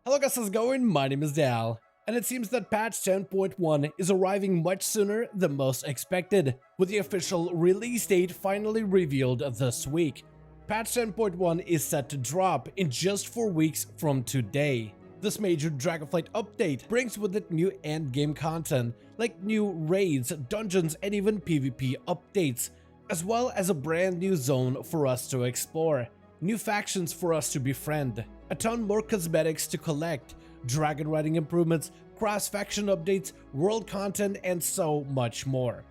Hello guys, how's it going? My name is Dal, and it seems that patch 10.1 is arriving much sooner than most expected, with the official release date finally revealed this week. Patch 10.1 is set to drop in just 4 weeks from today. This major Dragonflight update brings with it new endgame content, like new raids, dungeons, and even PvP updates, as well as a brand new zone for us to explore, new factions for us to befriend, a ton more cosmetics to collect, dragon riding improvements, cross-faction updates, world content, and so much more.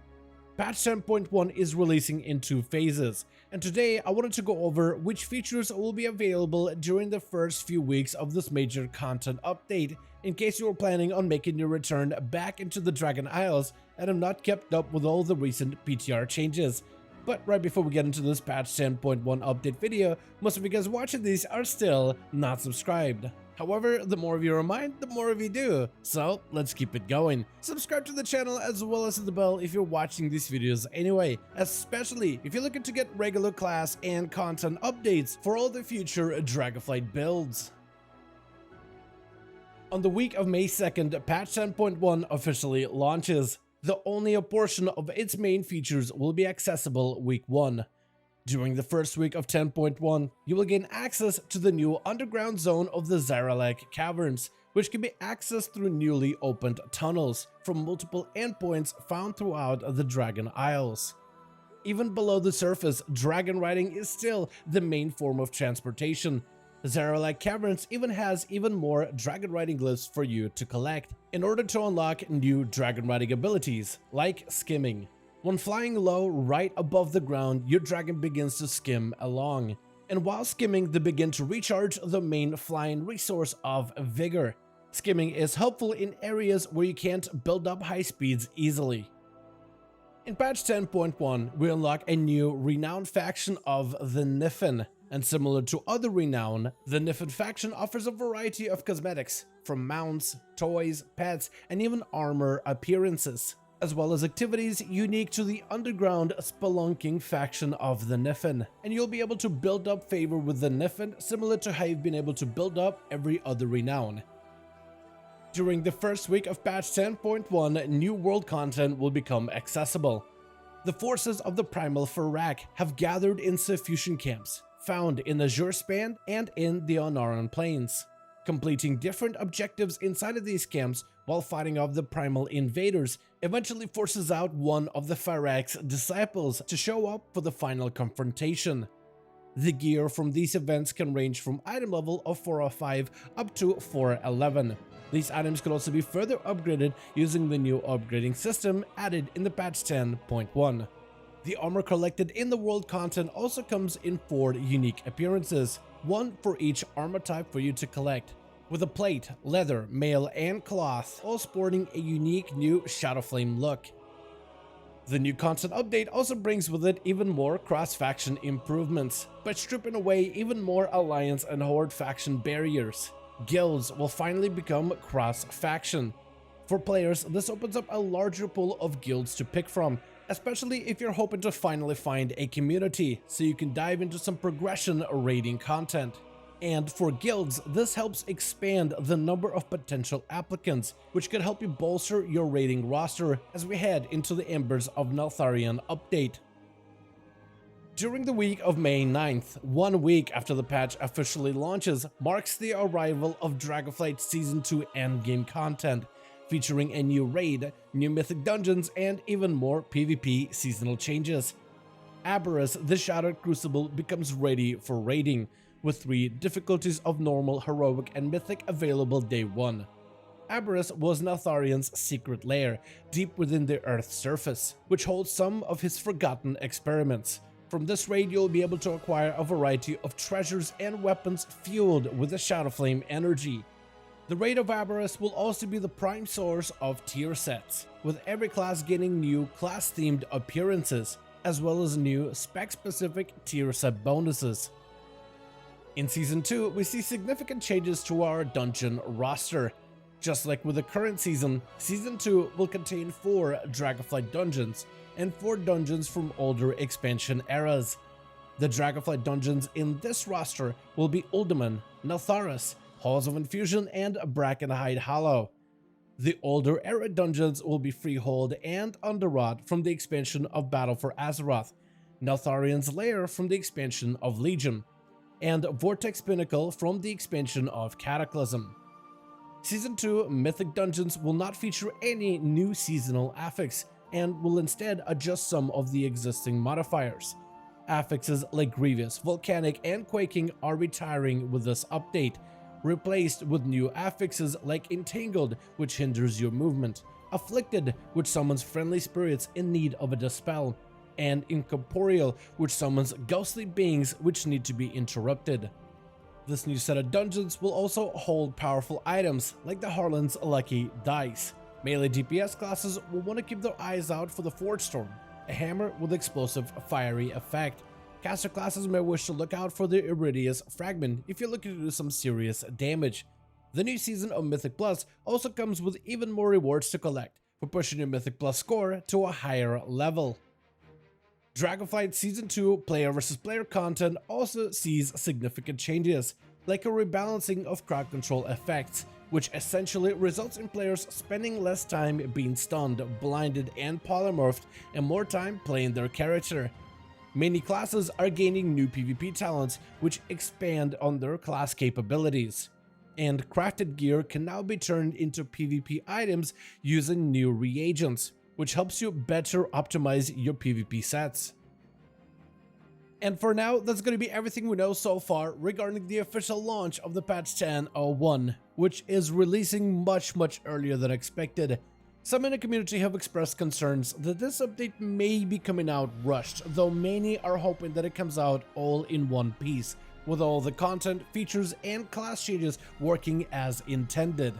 Patch 10.1 is releasing in 2 phases, and today I wanted to go over which features will be available during the first few weeks of this major content update, in case you were planning on making your return back into the Dragon Isles and have not kept up with all the recent PTR changes. But right before we get into this patch 10.1 update video, most of you guys watching these are still not subscribed. However, the more of you remind, the more of you do, so let's keep it going. Subscribe to the channel as well as hit the bell if you're watching these videos anyway, especially if you're looking to get regular class and content updates for all the future Dragonflight builds. On the week of May 2nd, patch 10.1 officially launches, though only a portion of its main features will be accessible week 1. During the first week of 10.1, you will gain access to the new underground zone of the Zaralek Caverns, which can be accessed through newly opened tunnels from multiple endpoints found throughout the Dragon Isles. Even below the surface, dragon riding is still the main form of transportation. Zaralek Caverns even has even more dragon riding glyphs for you to collect, in order to unlock new dragon riding abilities, like skimming. When flying low right above the ground, your dragon begins to skim along, and while skimming they begin to recharge the main flying resource of Vigor. Skimming is helpful in areas where you can't build up high speeds easily. In patch 10.1, we unlock a new renowned faction of the Niffen, and similar to other renown, the Niffen faction offers a variety of cosmetics, from mounts, toys, pets, and even armor appearances, as well as activities unique to the underground spelunking faction of the Niffen, and you'll be able to build up favor with the Niffen similar to how you've been able to build up every other renown. During the first week of patch 10.1, new world content will become accessible. The forces of the Primal Ferak have gathered in Suffusion camps, found in the Span and in the Onaran Plains. Completing different objectives inside of these camps while fighting off the primal invaders eventually forces out one of the Ferak's disciples to show up for the final confrontation. The gear from these events can range from item level of 405 up to 411. These items can also be further upgraded using the new upgrading system added in the patch 10.1. The armor collected in the world content also comes in 4 unique appearances, one for each armor type for you to collect, with a plate, leather, mail, and cloth, all sporting a unique new Shadowflame look. The new content update also brings with it even more cross-faction improvements, by stripping away even more Alliance and Horde faction barriers. Guilds will finally become cross-faction. For players, this opens up a larger pool of guilds to pick from, especially if you're hoping to finally find a community so you can dive into some progression raiding content. And for guilds, this helps expand the number of potential applicants, which could help you bolster your raiding roster as we head into the Embers of Neltharion update. During the week of May 9th, 1 week after the patch officially launches, marks the arrival of Dragonflight Season 2 endgame content, featuring a new raid, new mythic dungeons, and even more PvP seasonal changes. Aberrus, the Shattered Crucible, becomes ready for raiding, with 3 difficulties of normal, heroic, and mythic available day 1. Aberrus was Neltharion's secret lair, deep within the Earth's surface, which holds some of his forgotten experiments. From this raid, you'll be able to acquire a variety of treasures and weapons fueled with the Shadowflame energy. The raid of Aberrus will also be the prime source of tier sets, with every class getting new class-themed appearances, as well as new spec-specific tier set bonuses. In Season 2, we see significant changes to our dungeon roster. Just like with the current season, Season 2 will contain 4 Dragonflight dungeons, and 4 dungeons from older expansion eras. The Dragonflight dungeons in this roster will be Uldaman, Neltharis, Halls of Infusion, and Brackenhide Hollow. The older era dungeons will be Freehold and Underrot from the expansion of Battle for Azeroth, Neltharian's Lair from the expansion of Legion, and Vortex Pinnacle from the expansion of Cataclysm. Season 2 Mythic Dungeons will not feature any new seasonal affix, and will instead adjust some of the existing modifiers. Affixes like Grievous, Volcanic, and Quaking are retiring with this update, replaced with new affixes like Entangled, which hinders your movement, Afflicted, which summons friendly spirits in need of a dispel, and Incorporeal, which summons ghostly beings which need to be interrupted. This new set of dungeons will also hold powerful items like the Harlan's Lucky Dice. Melee DPS classes will want to keep their eyes out for the Forge Storm, a hammer with explosive fiery effect. Caster classes may wish to look out for the Iridius Fragment if you're looking to do some serious damage. The new season of Mythic Plus also comes with even more rewards to collect for pushing your Mythic Plus score to a higher level. Dragonflight Season 2 player versus player content also sees significant changes, like a rebalancing of crowd control effects, which essentially results in players spending less time being stunned, blinded, and polymorphed, and more time playing their character. Many classes are gaining new PvP talents which expand on their class capabilities, and crafted gear can now be turned into PvP items using new reagents, which helps you better optimize your PvP sets. And for now, that's going to be everything we know so far regarding the official launch of the patch 10.01, which is releasing much earlier than expected. Some in the community have expressed concerns that this update may be coming out rushed, though many are hoping that it comes out all in one piece, with all the content, features, and class changes working as intended.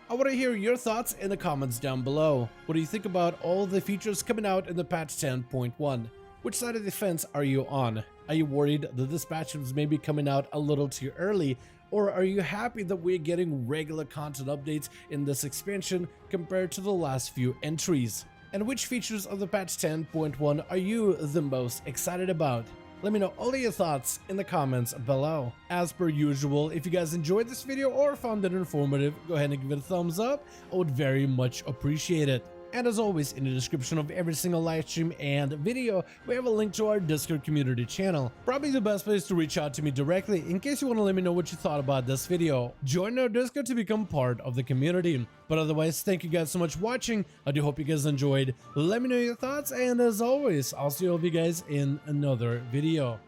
I want to hear your thoughts in the comments down below. What do you think about all the features coming out in the patch 10.1? Which side of the fence are you on? Are you worried that this patch was maybe coming out a little too early? Or are you happy that we're getting regular content updates in this expansion compared to the last few entries? And which features of the patch 10.1 are you the most excited about? Let me know all of your thoughts in the comments below. As per usual, if you guys enjoyed this video or found it informative, go ahead and give it a thumbs up. I would very much appreciate it. And as always, in the description of every single live stream and video, we have a link to our Discord community channel. Probably the best place to reach out to me directly in case you want to let me know what you thought about this video. Join our Discord to become part of the community. But otherwise, thank you guys so much for watching. I do hope you guys enjoyed. Let me know your thoughts, and as always, I'll see all of you guys in another video.